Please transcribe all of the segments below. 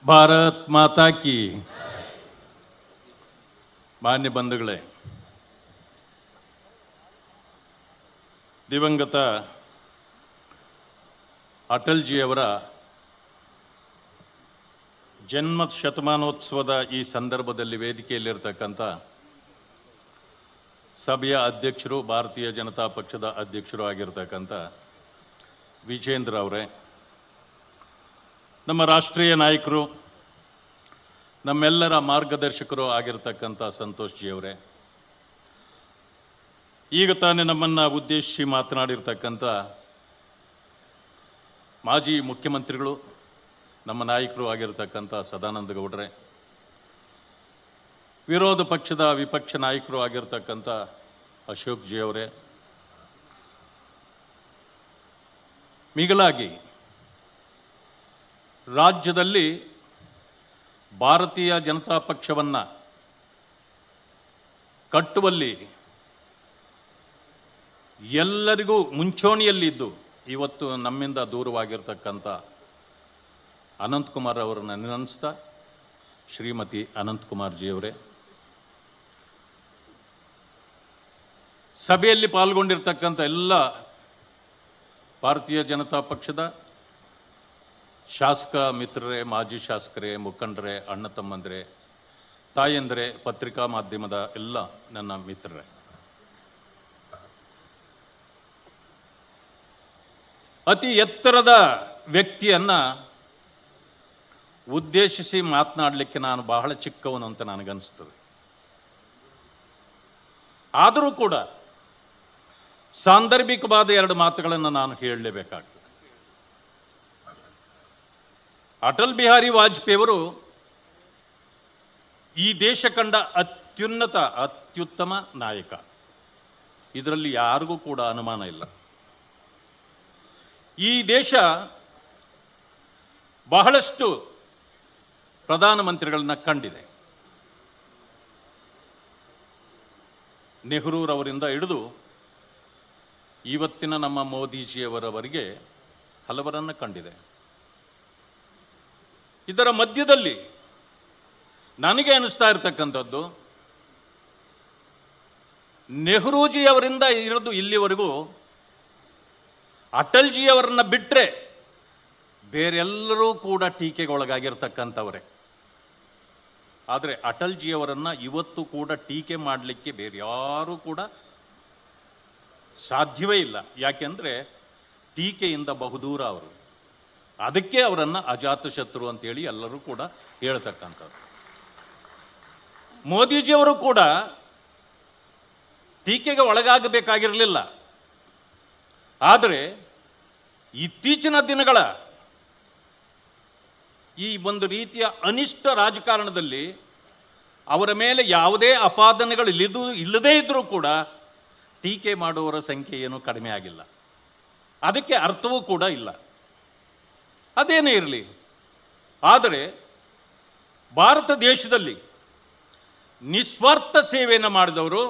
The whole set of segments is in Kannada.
ಭಾರತ್ ಮಾತಾ ಕಿ. ಮಾನ್ಯ ಬಂಧುಗಳೇ, ದಿವಂಗತ ಅಟಲ್ಜಿಯವರ ಜನ್ಮ ಶತಮಾನೋತ್ಸವದ ಈ ಸಂದರ್ಭದಲ್ಲಿ ವೇದಿಕೆಯಲ್ಲಿರ್ತಕ್ಕಂಥ ಸಭೆಯ ಅಧ್ಯಕ್ಷರು, ಭಾರತೀಯ ಜನತಾ ಪಕ್ಷದ ಅಧ್ಯಕ್ಷರು ಆಗಿರ್ತಕ್ಕಂಥ ವಿಜೇಂದ್ರ ಅವರೇ, ನಮ್ಮ ರಾಷ್ಟ್ರೀಯ ನಾಯಕರು, ನಮ್ಮೆಲ್ಲರ ಮಾರ್ಗದರ್ಶಕರು ಆಗಿರ್ತಕ್ಕಂಥ ಸಂತೋಷ್ ಜಿ ಅವರೇ, ಈಗ ತಾನೇ ನಮ್ಮನ್ನು ಉದ್ದೇಶಿಸಿ ಮಾತನಾಡಿರ್ತಕ್ಕಂಥ ಮಾಜಿ ಮುಖ್ಯಮಂತ್ರಿಗಳು, ನಮ್ಮ ನಾಯಕರು ಆಗಿರ್ತಕ್ಕಂಥ ಸದಾನಂದ ಗೌಡರೇ, ವಿರೋಧ ಪಕ್ಷದ ವಿಪಕ್ಷ ನಾಯಕರು ಆಗಿರ್ತಕ್ಕಂಥ ಅಶೋಕ್ ಜಿ ಅವರೇ, ಮಿಗಿಲಾಗಿ ರಾಜ್ಯದಲ್ಲಿ ಭಾರತೀಯ ಜನತಾ ಪಕ್ಷವನ್ನು ಕಟ್ಟುವಲ್ಲಿ ಎಲ್ಲರಿಗೂ ಮುಂಚೂಣಿಯಲ್ಲಿದ್ದು ಇವತ್ತು ನಮ್ಮಿಂದ ದೂರವಾಗಿರ್ತಕ್ಕಂಥ ಅನಂತಕುಮಾರ್ ಅವರನ್ನು ನೆನೆಸ್ತಾ, ಶ್ರೀಮತಿ ಅನಂತಕುಮಾರ್ ಜಿ ಅವರೇ, ಸಭೆಯಲ್ಲಿ ಪಾಲ್ಗೊಂಡಿರ್ತಕ್ಕಂಥ ಎಲ್ಲ ಭಾರತೀಯ ಜನತಾ ಪಕ್ಷದ ಶಾಸಕ ಮಿತ್ರರೇ, ಮಾಜಿ ಶಾಸಕರೇ, ಮುಖಂಡರೇ, ಅಣ್ಣ ತಮ್ಮಂದಿರೇ, ತಾಯಂದಿರೇ, ಪತ್ರಿಕಾ ಮಾಧ್ಯಮದ ಎಲ್ಲ ನನ್ನ ಮಿತ್ರರೇ, ಅತಿ ಎತ್ತರದ ವ್ಯಕ್ತಿಯನ್ನ ಉದ್ದೇಶಿಸಿ ಮಾತನಾಡಲಿಕ್ಕೆ ನಾನು ಬಹಳ ಚಿಕ್ಕವನು ಅಂತ ನನಗನ್ನಿಸ್ತದೆ. ಆದರೂ ಕೂಡ ಸಾಂದರ್ಭಿಕವಾದ ಎರಡು ಮಾತುಗಳನ್ನು ನಾನು ಹೇಳಲೇಬೇಕಾಗ್ತದೆ. ಅಟಲ್ ಬಿಹಾರಿ ವಾಜಪೇಯಿಯವರು ಈ ದೇಶ ಕಂಡ ಅತ್ಯುತ್ತಮ ನಾಯಕ, ಇದರಲ್ಲಿ ಯಾರಿಗೂ ಕೂಡ ಅನುಮಾನ ಇಲ್ಲ. ಈ ದೇಶ ಬಹಳಷ್ಟು ಪ್ರಧಾನಮಂತ್ರಿಗಳನ್ನ ಕಂಡಿದೆ. ನೆಹರೂರವರಿಂದ ಹಿಡಿದು ಇವತ್ತಿನ ನಮ್ಮ ಮೋದಿಜಿಯವರವರೆಗೆ ಹಲವರನ್ನ ಕಂಡಿದೆ. ಇದರ ಮಧ್ಯದಲ್ಲಿ ನನಗೆ ಅನಿಸ್ತಾ ಇರತಕ್ಕಂಥದ್ದು, ನೆಹರೂಜಿಯವರಿಂದ ಇರೋದು ಇಲ್ಲಿವರೆಗೂ ಅಟಲ್ಜಿಯವರನ್ನ ಬಿಟ್ಟರೆ ಬೇರೆಲ್ಲರೂ ಕೂಡ ಟೀಕೆಗೆ ಒಳಗಾಗಿರ್ತಕ್ಕಂಥವರೇ. ಆದರೆ ಅಟಲ್ಜಿಯವರನ್ನ ಇವತ್ತು ಕೂಡ ಟೀಕೆ ಮಾಡಲಿಕ್ಕೆ ಬೇರೆ ಯಾರೂ ಕೂಡ ಸಾಧ್ಯವೇ ಇಲ್ಲ. ಯಾಕೆಂದ್ರೆ ಟೀಕೆಯಿಂದ ಬಹುದೂರ ಅವರು. ಅದಕ್ಕೆ ಅವರನ್ನ ಅಜಾತಶತ್ರು ಅಂತೇಳಿ ಎಲ್ಲರೂ ಕೂಡ ಹೇಳ್ತಕ್ಕಂಥವ್ರು. ಮೋದಿಜಿಯವರು ಕೂಡ ಟೀಕೆಗೆ ಒಳಗಾಗಬೇಕಾಗಿರಲಿಲ್ಲ. ಆದರೆ ಇತ್ತೀಚಿನ ದಿನಗಳ ಈ ಒಂದು ರೀತಿಯ ಅನಿಷ್ಟ ರಾಜಕಾರಣದಲ್ಲಿ ಅವರ ಮೇಲೆ ಯಾವುದೇ ಅಪಾದನೆಗಳು ಇಲ್ಲದೇ ಇದ್ರೂ ಕೂಡ ಟೀಕೆ ಮಾಡುವವರ ಸಂಖ್ಯೆ ಏನೂ ಕಡಿಮೆ ಆಗಿಲ್ಲ. ಅದಕ್ಕೆ ಅರ್ಥವೂ ಕೂಡ ಇಲ್ಲ. ಅದೇನೇ ಇರಲಿ, ಆದರೆ ಭಾರತ ದೇಶದಲ್ಲಿ ನಿಸ್ವಾರ್ಥ ಸೇವೆಯನ್ನು ಮಾಡಿದವರು,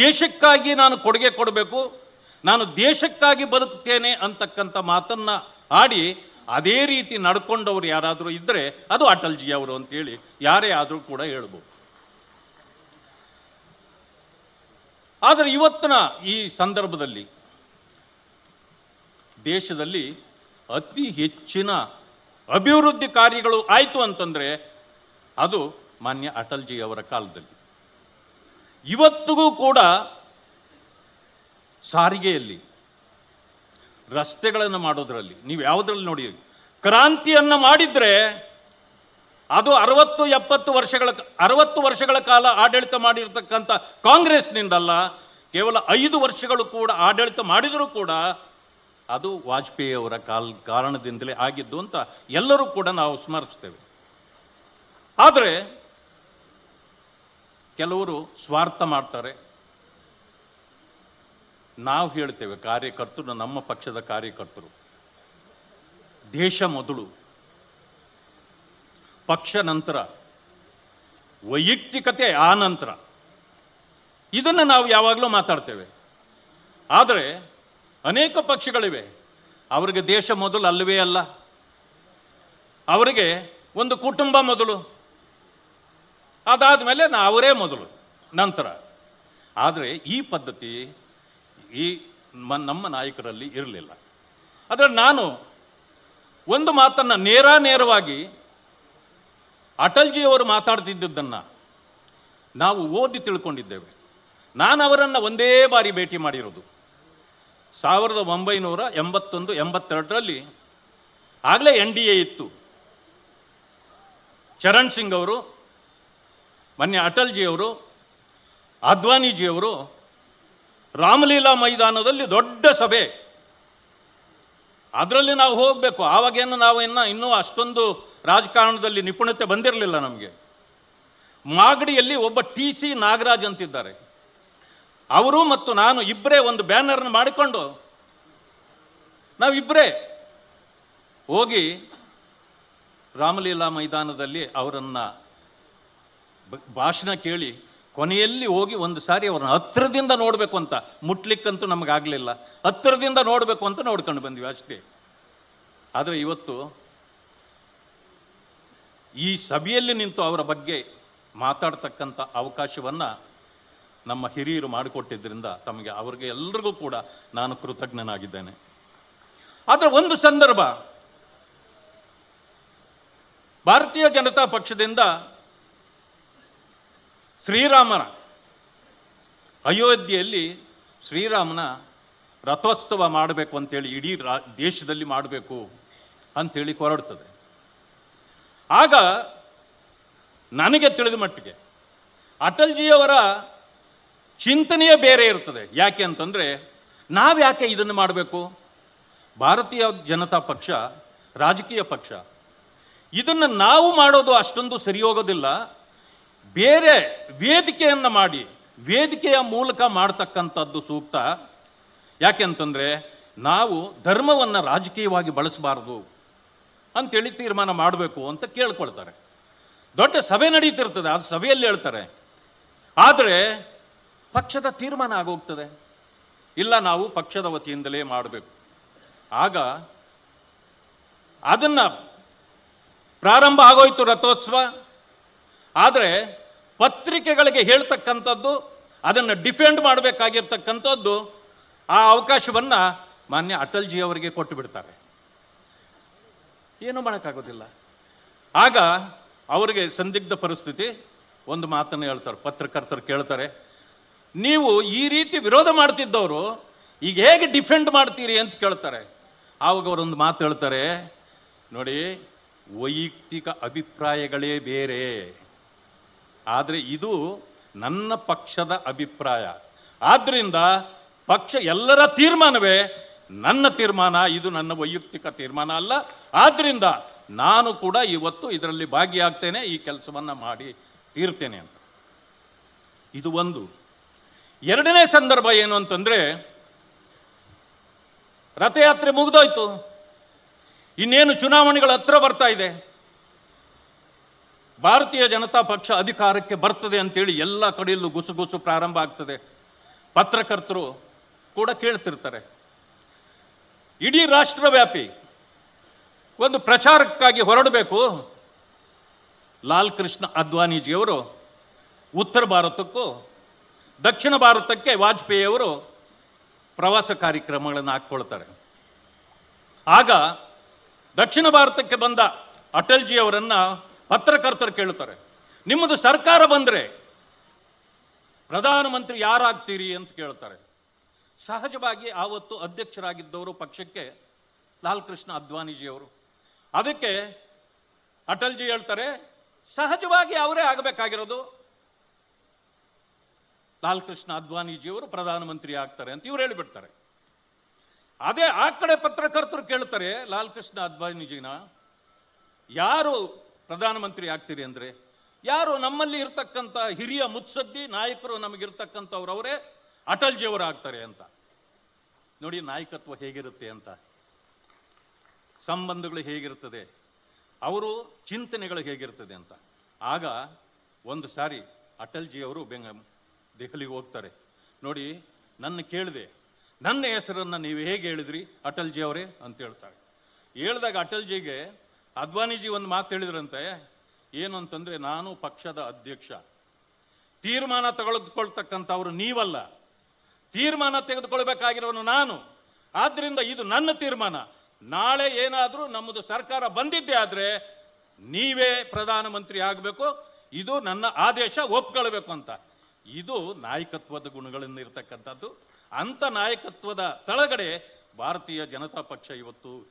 ದೇಶಕ್ಕಾಗಿ ನಾನು ಕೊಡುಗೆ ಕೊಡಬೇಕು, ನಾನು ದೇಶಕ್ಕಾಗಿ ಬದುಕ್ತೇನೆ ಅಂತಕ್ಕಂಥ ಮಾತನ್ನ ಆಡಿ ಅದೇ ರೀತಿ ನಡ್ಕೊಂಡವರು ಯಾರಾದರೂ ಇದ್ದರೆ ಅದು ಅಟಲ್ಜಿ ಅವರು ಅಂತೇಳಿ ಯಾರೇ ಆದರೂ ಕೂಡ ಹೇಳ್ಬೋದು. ಆದರೆ ಇವತ್ತಿನ ಈ ಸಂದರ್ಭದಲ್ಲಿ ದೇಶದಲ್ಲಿ ಅತಿ ಹೆಚ್ಚಿನ ಅಭಿವೃದ್ಧಿ ಕಾರ್ಯಗಳು ಆಯಿತು ಅಂತಂದ್ರೆ ಅದು ಮಾನ್ಯ ಅಟಲ್ಜಿ ಅವರ ಕಾಲದಲ್ಲಿ. ಇವತ್ತಿಗೂ ಕೂಡ ಸಾರಿಗೆಯಲ್ಲಿ, ರಸ್ತೆಗಳನ್ನು ಮಾಡೋದ್ರಲ್ಲಿ, ನೀವು ಯಾವುದ್ರಲ್ಲಿ ನೋಡಿ, ಕ್ರಾಂತಿಯನ್ನ ಮಾಡಿದ್ರೆ ಅದು 60 ವರ್ಷಗಳ ಕಾಲ ಆಡಳಿತ ಮಾಡಿರ್ತಕ್ಕಂಥ ಕಾಂಗ್ರೆಸ್ನಿಂದಲ್ಲ, ಕೇವಲ 5 ವರ್ಷಗಳು ಕೂಡ ಆಡಳಿತ ಮಾಡಿದರೂ ಕೂಡ ಅದು ವಾಜಪೇಯಿ ಅವರ ಕಾರಣದಿಂದಲೇ ಆಗಿದ್ದು ಅಂತ ಎಲ್ಲರೂ ಕೂಡ ನಾವು ಸ್ಮರಿಸ್ತೇವೆ. ಆದರೆ ಕೆಲವರು ಸ್ವಾರ್ಥ ಮಾಡ್ತಾರೆ. ನಾವು ಹೇಳ್ತೇವೆ, ಕಾರ್ಯಕರ್ತರು, ನಮ್ಮ ಪಕ್ಷದ ಕಾರ್ಯಕರ್ತರು, ದೇಶ ಮೊದಲು, ಪಕ್ಷ ನಂತರ, ವೈಯಕ್ತಿಕತೆ ಆ ನಂತರ. ಇದನ್ನು ನಾವು ಯಾವಾಗಲೂ ಮಾತಾಡ್ತೇವೆ. ಆದರೆ ಅನೇಕ ಪಕ್ಷಗಳಿವೆ, ಅವರಿಗೆ ದೇಶ ಮೊದಲು ಅಲ್ಲವೇ ಅಲ್ಲ. ಅವರಿಗೆ ಒಂದು ಕುಟುಂಬ ಮೊದಲು, ಅದಾದಮೇಲೆ ಅವರೇ ಮೊದಲು, ನಂತರ. ಆದರೆ ಈ ಪದ್ಧತಿ ನಮ್ಮ ನಾಯಕರಲ್ಲಿ ಇರಲಿಲ್ಲ. ಆದರೆ ನಾನು ಒಂದು ಮಾತನ್ನು ನೇರವಾಗಿ ಅಟಲ್ಜಿಯವರು ಮಾತಾಡ್ತಿದ್ದದ್ದನ್ನು ನಾವು ಓದಿ ತಿಳ್ಕೊಂಡಿದ್ದೇವೆ. ನಾನು ಅವರನ್ನು ಒಂದೇ ಬಾರಿ ಭೇಟಿ ಮಾಡಿರೋದು 1981-82ರಲ್ಲಿ. ಆಗಲೇ NDA ಇತ್ತು. ಚರಣ್ ಸಿಂಗ್ ಅವರು, ಮೊನ್ನೆ ಅಟಲ್ಜಿಯವರು, ಅದ್ವಾನಿಜಿಯವರು ರಾಮಲೀಲಾ ಮೈದಾನದಲ್ಲಿ ದೊಡ್ಡ ಸಭೆ, ಅದರಲ್ಲಿ ನಾವು ಹೋಗಬೇಕು. ಆವಾಗೇನು ನಾವು ಇನ್ನೂ ಅಷ್ಟೊಂದು ರಾಜಕಾರಣದಲ್ಲಿ ನಿಪುಣತೆ ಬಂದಿರಲಿಲ್ಲ ನಮಗೆ. ಮಾಗಡಿಯಲ್ಲಿ ಒಬ್ಬ TC ನಾಗರಾಜ್ ಅಂತಿದ್ದಾರೆ, ಅವರು ಮತ್ತು ನಾನು ಇಬ್ಬರೇ ಒಂದು ಬ್ಯಾನರ್ನ ಮಾಡಿಕೊಂಡು ನಾವಿಬ್ಬರೇ ಹೋಗಿ ರಾಮಲೀಲಾ ಮೈದಾನದಲ್ಲಿ ಅವರನ್ನ ಭಾಷಣ ಕೇಳಿ ಕೊನೆಯಲ್ಲಿ ಹೋಗಿ ಒಂದು ಸಾರಿ ಅವ್ರನ್ನ ಹತ್ತಿರದಿಂದ ನೋಡಬೇಕು ಅಂತ, ಮುಟ್ಲಿಕ್ಕಂತೂ ನಮಗಾಗಲಿಲ್ಲ, ಹತ್ತಿರದಿಂದ ನೋಡಬೇಕು ಅಂತ ನೋಡ್ಕೊಂಡು ಬಂದ್ವಿ ಅಷ್ಟೇ. ಆದರೆ ಇವತ್ತು ಈ ಸಭೆಯಲ್ಲಿ ನಿಂತು ಅವರ ಬಗ್ಗೆ ಮಾತಾಡ್ತಕ್ಕಂಥ ಅವಕಾಶವನ್ನು ನಮ್ಮ ಹಿರಿಯರು ಮಾಡಿಕೊಟ್ಟಿದ್ದರಿಂದ ಅವರಿಗೆ ಎಲ್ರಿಗೂ ಕೂಡ ನಾನು ಕೃತಜ್ಞನಾಗಿದ್ದೇನೆ. ಆದರೆ ಒಂದು ಸಂದರ್ಭ, ಭಾರತೀಯ ಜನತಾ ಪಕ್ಷದಿಂದ ಶ್ರೀರಾಮನ ಅಯೋಧ್ಯೆಯಲ್ಲಿ ಶ್ರೀರಾಮನ ರಥೋತ್ಸವ ಮಾಡಬೇಕು ಅಂತೇಳಿ ಇಡೀ ದೇಶದಲ್ಲಿ ಮಾಡಬೇಕು ಅಂತೇಳಿ ಹೊರಡ್ತದೆ. ಆಗ ನನಗೆ ತಿಳಿದ ಮಟ್ಟಿಗೆ ಅಟಲ್ಜಿಯವರ ಚಿಂತನೆಯೇ ಬೇರೆ ಇರ್ತದೆ. ಯಾಕೆ ಅಂತಂದರೆ, ನಾವ್ಯಾಕೆ ಇದನ್ನು ಮಾಡಬೇಕು? ಭಾರತೀಯ ಜನತಾ ಪಕ್ಷ ರಾಜಕೀಯ ಪಕ್ಷ, ಇದನ್ನು ನಾವು ಮಾಡೋದು ಅಷ್ಟೊಂದು ಸರಿ ಹೋಗೋದಿಲ್ಲ. ಬೇರೆ ವೇದಿಕೆಯನ್ನು ಮಾಡಿ, ವೇದಿಕೆಯ ಮೂಲಕ ಮಾಡ್ತಕ್ಕಂಥದ್ದು ಸೂಕ್ತ. ಯಾಕೆಂತಂದರೆ ನಾವು ಧರ್ಮವನ್ನು ರಾಜಕೀಯವಾಗಿ ಬಳಸಬಾರದು ಅಂತೇಳಿ ತೀರ್ಮಾನ ಮಾಡಬೇಕು ಅಂತ ಕೇಳ್ಕೊಳ್ತಾರೆ. ದೊಡ್ಡ ಸಭೆ ನಡೀತಿರ್ತದೆ, ಅದು ಸಭೆಯಲ್ಲಿ ಹೇಳ್ತಾರೆ. ಆದರೆ ಪಕ್ಷದ ತೀರ್ಮಾನ ಆಗೋಗ್ತದೆ, ಇಲ್ಲ ನಾವು ಪಕ್ಷದ ವತಿಯಿಂದಲೇ ಮಾಡಬೇಕು. ಆಗ ಅದನ್ನು ಪ್ರಾರಂಭ ಆಗೋಯ್ತು ರಥೋತ್ಸವ. ಆದರೆ ಪತ್ರಿಕೆಗಳಿಗೆ ಹೇಳ್ತಕ್ಕಂಥದ್ದು, ಅದನ್ನು ಡಿಫೆಂಡ್ ಮಾಡಬೇಕಾಗಿರ್ತಕ್ಕಂಥದ್ದು, ಆ ಅವಕಾಶವನ್ನು ಮಾನ್ಯ ಅಟಲ್ಜಿ ಅವರಿಗೆ ಕೊಟ್ಟು ಬಿಡ್ತಾರೆ. ಏನೂ ಮಾಡೋಕ್ಕಾಗೋದಿಲ್ಲ. ಆಗ ಅವರಿಗೆ ಸಂದಿಗ್ಧ ಪರಿಸ್ಥಿತಿ. ಒಂದು ಮಾತನ್ನು ಹೇಳ್ತಾರೆ, ಪತ್ರಕರ್ತರು ಕೇಳ್ತಾರೆ, ನೀವು ಈ ರೀತಿ ವಿರೋಧ ಮಾಡ್ತಿದ್ದವರು ಈಗ ಹೇಗೆ ಡಿಫೆಂಡ್ ಮಾಡ್ತೀರಿ ಅಂತ ಕೇಳ್ತಾರೆ. ಆವಾಗ ಅವರೊಂದು ಮಾತು ಹೇಳ್ತಾರೆ, ನೋಡಿ, ವೈಯಕ್ತಿಕ ಅಭಿಪ್ರಾಯಗಳೇ ಬೇರೆ, ಆದರೆ ಇದು ನನ್ನ ಪಕ್ಷದ ಅಭಿಪ್ರಾಯ. ಆದ್ರಿಂದ ಪಕ್ಷ ಎಲ್ಲರ ತೀರ್ಮಾನವೇ ನನ್ನ ತೀರ್ಮಾನ, ಇದು ನನ್ನ ವೈಯಕ್ತಿಕ ತೀರ್ಮಾನ ಅಲ್ಲ. ಆದ್ರಿಂದ ನಾನು ಕೂಡ ಇವತ್ತು ಇದರಲ್ಲಿ ಭಾಗಿಯಾಗ್ತೇನೆ, ಈ ಕೆಲಸವನ್ನ ಮಾಡಿ ತೀರ್ತೇನೆ ಅಂತ. ಇದು ಒಂದು. ಎರಡನೇ ಸಂದರ್ಭ ಏನು ಅಂತಂದ್ರೆ, ರಥಯಾತ್ರೆ ಮುಗಿದೋಯ್ತು, ಇನ್ನೇನು ಚುನಾವಣೆಗಳ ಹತ್ರ ಬರ್ತಾ ಇದೆ, ಭಾರತೀಯ ಜನತಾ ಪಕ್ಷ ಅಧಿಕಾರಕ್ಕೆ ಬರ್ತದೆ ಅಂತೇಳಿ ಎಲ್ಲ ಕಡೆಯಲ್ಲೂ ಗುಸುಗುಸು ಪ್ರಾರಂಭ ಆಗ್ತದೆ. ಪತ್ರಕರ್ತರು ಕೂಡ ಕೇಳ್ತಿರ್ತಾರೆ. ಇಡೀ ರಾಷ್ಟ್ರವ್ಯಾಪಿ ಒಂದು ಪ್ರಚಾರಕ್ಕಾಗಿ ಹೊರಡಬೇಕು. ಲಾಲ್ ಕೃಷ್ಣ ಅದ್ವಾನಿಜಿಯವರು ಉತ್ತರ ಭಾರತಕ್ಕೂ ದಕ್ಷಿಣ ಭಾರತಕ್ಕೆ ವಾಜಪೇಯಿ ಅವರು ಪ್ರವಾಸ ಕಾರ್ಯಕ್ರಮಗಳನ್ನು ಹಾಕ್ಕೊಳ್ತಾರೆ. ಆಗ ದಕ್ಷಿಣ ಭಾರತಕ್ಕೆ ಬಂದ ಅಟಲ್ಜಿ ಅವರನ್ನ ಪತ್ರಕರ್ತರು ಕೇಳುತ್ತಾರೆ, ನಿಮ್ಮದು ಸರ್ಕಾರ ಬಂದ್ರೆ ಪ್ರಧಾನಮಂತ್ರಿ ಯಾರಾಗ್ತೀರಿ ಅಂತ ಕೇಳ್ತಾರೆ. ಸಹಜವಾಗಿ ಆವತ್ತು ಅಧ್ಯಕ್ಷರಾಗಿದ್ದವರು ಪಕ್ಷಕ್ಕೆ ಲಾಲ್ ಕೃಷ್ಣ ಅದ್ವಾನಿಜಿಯವರು. ಅದಕ್ಕೆ ಅಟಲ್ಜಿ ಹೇಳ್ತಾರೆ, ಸಹಜವಾಗಿ ಅವರೇ ಆಗಬೇಕಾಗಿರೋದು, ಲಾಲ್ ಕೃಷ್ಣ ಅದ್ವಾನಿಜಿಯವರು ಪ್ರಧಾನಮಂತ್ರಿ ಆಗ್ತಾರೆ ಅಂತ ಇವ್ರು ಹೇಳಿಬಿಡ್ತಾರೆ. ಅದೇ ಆ ಕಡೆ ಪತ್ರಕರ್ತರು ಕೇಳ್ತಾರೆ, ಲಾಲ್ ಕೃಷ್ಣ ಅದ್ವಾನಿಜಿನ ಯಾರು ಪ್ರಧಾನಮಂತ್ರಿ ಆಗ್ತೀರಿ ಅಂದ್ರೆ, ಯಾರು ನಮ್ಮಲ್ಲಿ ಇರ್ತಕ್ಕಂಥ ಹಿರಿಯ ಮುತ್ಸದ್ದಿ ನಾಯಕರು ನಮಗಿರ್ತಕ್ಕಂಥವ್ರು ಅವರೇ ಅಟಲ್ಜಿಯವರು ಆಗ್ತಾರೆ ಅಂತ. ನೋಡಿ ನಾಯಕತ್ವ ಹೇಗಿರುತ್ತೆ ಅಂತ, ಸಂಬಂಧಗಳು ಹೇಗಿರ್ತದೆ, ಅವರು ಚಿಂತನೆಗಳು ಹೇಗಿರ್ತದೆ ಅಂತ. ಆಗ ಒಂದು ಸಾರಿ ಅಟಲ್ಜಿಯವರು ದೆಹಲಿಗೆ ಹೋಗ್ತಾರೆ. ನೋಡಿ, ನನ್ನ ಕೇಳಿದೆ, ನನ್ನ ಹೆಸರನ್ನು ನೀವು ಹೇಗೆ ಹೇಳಿದ್ರಿ ಅಟಲ್ಜಿ ಅವರೇ ಅಂತ ಹೇಳ್ತಾರೆ. ಹೇಳಿದಾಗ ಅಟಲ್ಜಿಗೆ ಅದ್ವಾನಿಜಿ ಒಂದು ಮಾತು ಹೇಳಿದ್ರಂತೆ, ಏನು ಅಂತಂದ್ರೆ, ನಾನು ಪಕ್ಷದ ಅಧ್ಯಕ್ಷ, ತೀರ್ಮಾನ ತೆಗೆದುಕೊಳ್ತಕ್ಕಂಥವ್ರು ನೀವಲ್ಲ, ತೀರ್ಮಾನ ತೆಗೆದುಕೊಳ್ಬೇಕಾಗಿರೋನು ನಾನು. ಆದ್ರಿಂದ ಇದು ನನ್ನ ತೀರ್ಮಾನ. ನಾಳೆ ಏನಾದ್ರೂ ನಮ್ಮದು ಸರ್ಕಾರ ಬಂದಿದ್ದೇ ಆದ್ರೆ ನೀವೇ ಪ್ರಧಾನಮಂತ್ರಿ ಆಗಬೇಕು, ಇದು ನನ್ನ ಆದೇಶ, ಒಪ್ಕೊಳ್ಬೇಕು ಅಂತ. ಇದು ನಾಯಕತ್ವದ ಗುಣಗಳಿಂದ ಇರತಕ್ಕಂಥದ್ದು. ಅಂತ ನಾಯಕತ್ವದ ತಳಗಡೆ ಭಾರತೀಯ ಜನತಾ ಪಕ್ಷ ಇವತ್ತು